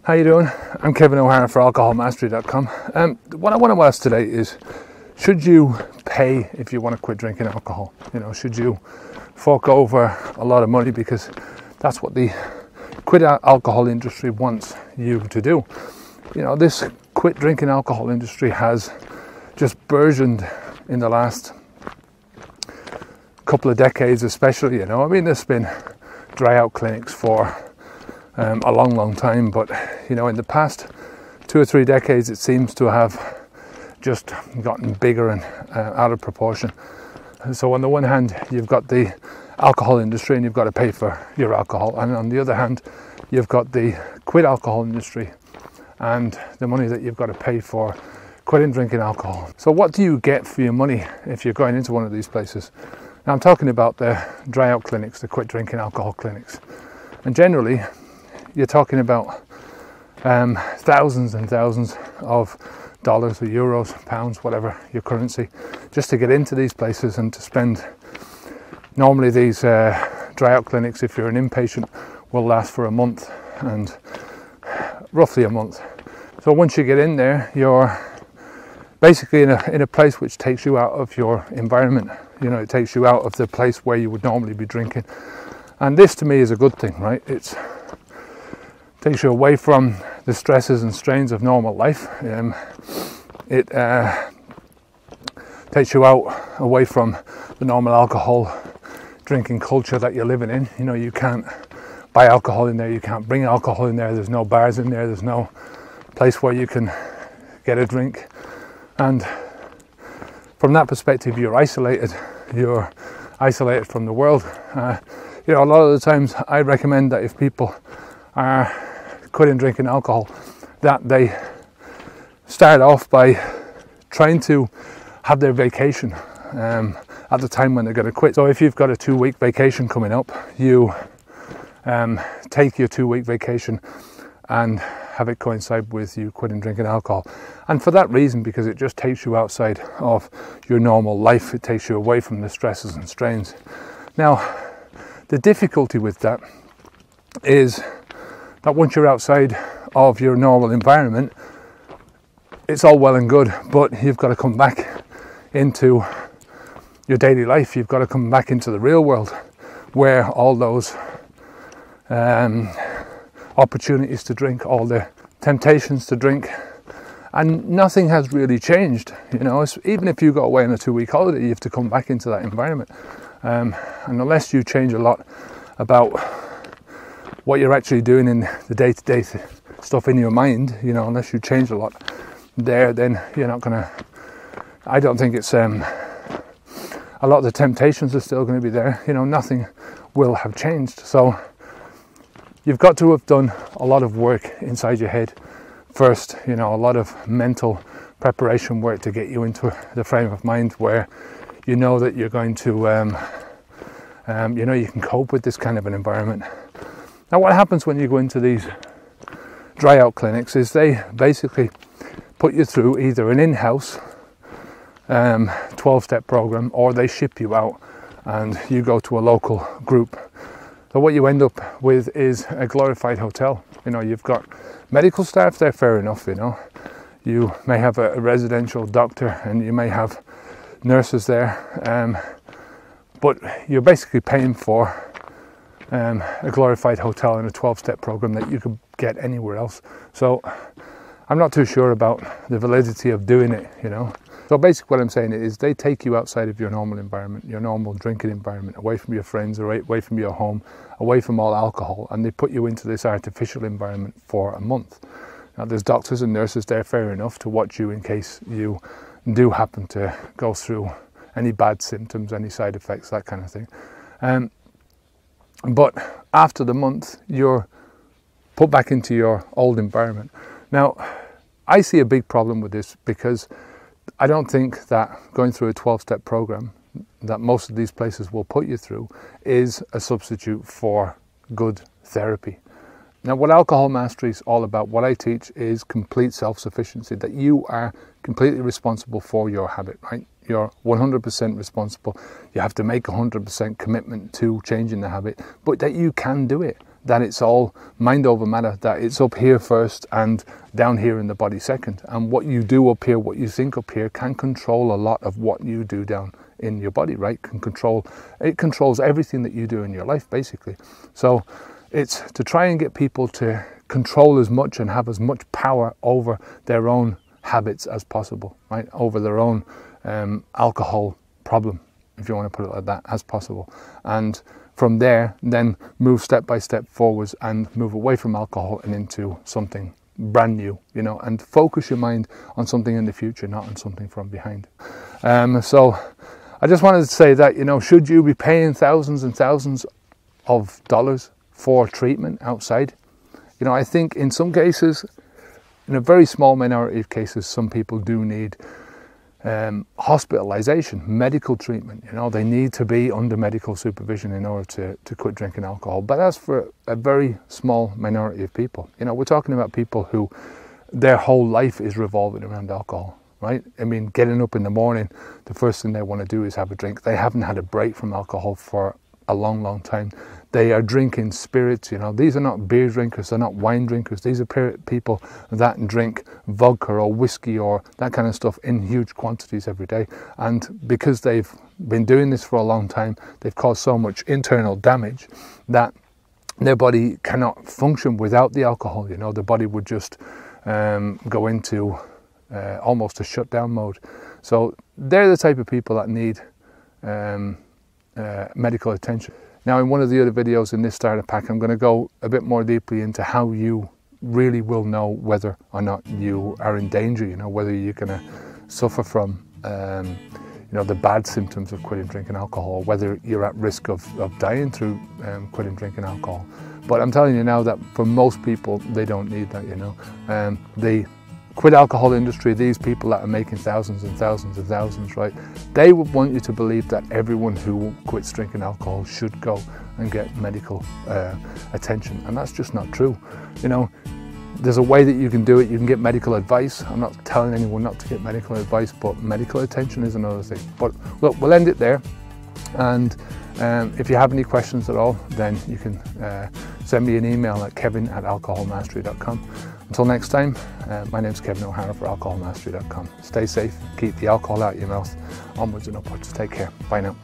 How you doing? I'm Kevin O'Hara for alcoholmastery.com. What I want to ask today is, should you pay if you want to quit drinking alcohol? Should you fork over a lot of money, because that's what the quit alcohol industry wants you to do. This quit drinking alcohol industry has just burgeoned in the last couple of decades, especially. There's been dry out clinics for a long time, but in the past 2 or 3 decades it seems to have just gotten bigger and out of proportion. So on the one hand you've got the alcohol industry and you've got to pay for your alcohol, and on the other hand you've got the quit alcohol industry and the money that you've got to pay for quitting drinking alcohol. So what do you get for your money if you're going into one of these places? Now I'm talking about the dry out clinics, the quit drinking alcohol clinics, and generally you're talking about thousands and thousands of dollars or euros, pounds, whatever your currency, just to get into these places and to spend. Normally these dry out clinics, if you're an inpatient, will last for a month, and roughly a month. So once you get in there, you're basically in a place which takes you out of your environment. It takes you out of the place where you would normally be drinking, and this to me is a good thing, right? It takes you away from the stresses and strains of normal life. It takes you away from the normal alcohol drinking culture that you're living in. You can't buy alcohol in there, you can't bring alcohol in there, there's no bars in there, there's no place where you can get a drink. And from that perspective, you're isolated from the world. A lot of the times I recommend that if people are quitting drinking alcohol, that they start off by trying to have their vacation at the time when they're going to quit. So if you've got a 2-week vacation coming up, you take your 2-week vacation and have it coincide with you quitting drinking alcohol. And for that reason, because it just takes you outside of your normal life, it takes you away from the stresses and strains. Now, the difficulty with that is that once you're outside of your normal environment, it's all well and good, but you've got to come back into your daily life. You've got to come back into the real world, where all those opportunities to drink, all the temptations to drink, and nothing has really changed. Even if you go away on a 2-week holiday, you have to come back into that environment, and unless you change a lot about what you're actually doing in the day-to-day stuff in your mind, unless you change a lot there, then you're not gonna. I don't think it's a lot of the temptations are still going to be there. Nothing will have changed. So you've got to have done a lot of work inside your head first, a lot of mental preparation work to get you into the frame of mind where you know that you're going to you can cope with this kind of an environment. Now what happens when you go into these dry out clinics is they basically put you through either an in-house 12-step program, or they ship you out and you go to a local group. So what you end up with is a glorified hotel. You've got medical staff there, fair enough. You may have a residential doctor and you may have nurses there, but you're basically paying for a glorified hotel and a 12-step program that you could get anywhere else. So I'm not too sure about the validity of doing it. So basically what I'm saying is they take you outside of your normal environment, your normal drinking environment, away from your friends, away from your home, away from all alcohol, and they put you into this artificial environment for a month. Now there's doctors and nurses there, fair enough, to watch you in case you do happen to go through any bad symptoms, any side effects, that kind of thing. But after the month, you're put back into your old environment. Now, I see a big problem with this, because I don't think that going through a 12-step program that most of these places will put you through is a substitute for good therapy. Now, what Alcohol Mastery is all about, what I teach, is complete self-sufficiency, that you are completely responsible for your habit, right? You're 100% responsible. You have to make 100% commitment to changing the habit, but that you can do it. that it's all mind over matter, that it's up here first and down here in the body second. And what you do up here, what you think up here, can control a lot of what you do down in your body, right? It controls everything that you do in your life, basically. So it's to try and get people to control as much and have as much power over their own habits as possible, right? Over their own alcohol problem, if you want to put it like that, as possible. And from there, then move step by step forwards and move away from alcohol and into something brand new, you know, and focus your mind on something in the future, not on something from behind. So I just wanted to say that, you know, should you be paying thousands and thousands of dollars for treatment outside? You know, I think in some cases, in a very small minority of cases, some people do need hospitalization, medical treatment. You know, they need to be under medical supervision in order to quit drinking alcohol. But that's for a very small minority of people. You know, we're talking about people who their whole life is revolving around alcohol, right? I mean, getting up in the morning, the first thing they want to do is have a drink. They haven't had a break from alcohol for a long, long time. They are drinking spirits, you know. These are not beer drinkers, they're not wine drinkers. These are people that drink vodka or whiskey or that kind of stuff in huge quantities every day. And because they've been doing this for a long time, they've caused so much internal damage that their body cannot function without the alcohol, you know. The body would just go into almost a shutdown mode. So they're the type of people that need medical attention. Now, in one of the other videos in this starter pack, I'm going to go a bit more deeply into how you really will know whether or not you are in danger, you know, whether you're going to suffer from, you know, the bad symptoms of quitting drinking alcohol, whether you're at risk of dying through quitting drinking alcohol. But I'm telling you now that for most people, they don't need that, you know. The quit alcohol industry, these people that are making thousands and thousands and thousands, right? They would want you to believe that everyone who quits drinking alcohol should go and get medical attention, and that's just not true. You know, there's a way that you can do it. You can get medical advice. I'm not telling anyone not to get medical advice, but medical attention is another thing. But look, we'll end it there. And if you have any questions at all, then you can send me an email at kevin@alcoholmastery.com. Until next time, my name's Kevin O'Hara for alcoholmastery.com. Stay safe, keep the alcohol out of your mouth, onwards and upwards. Take care. Bye now.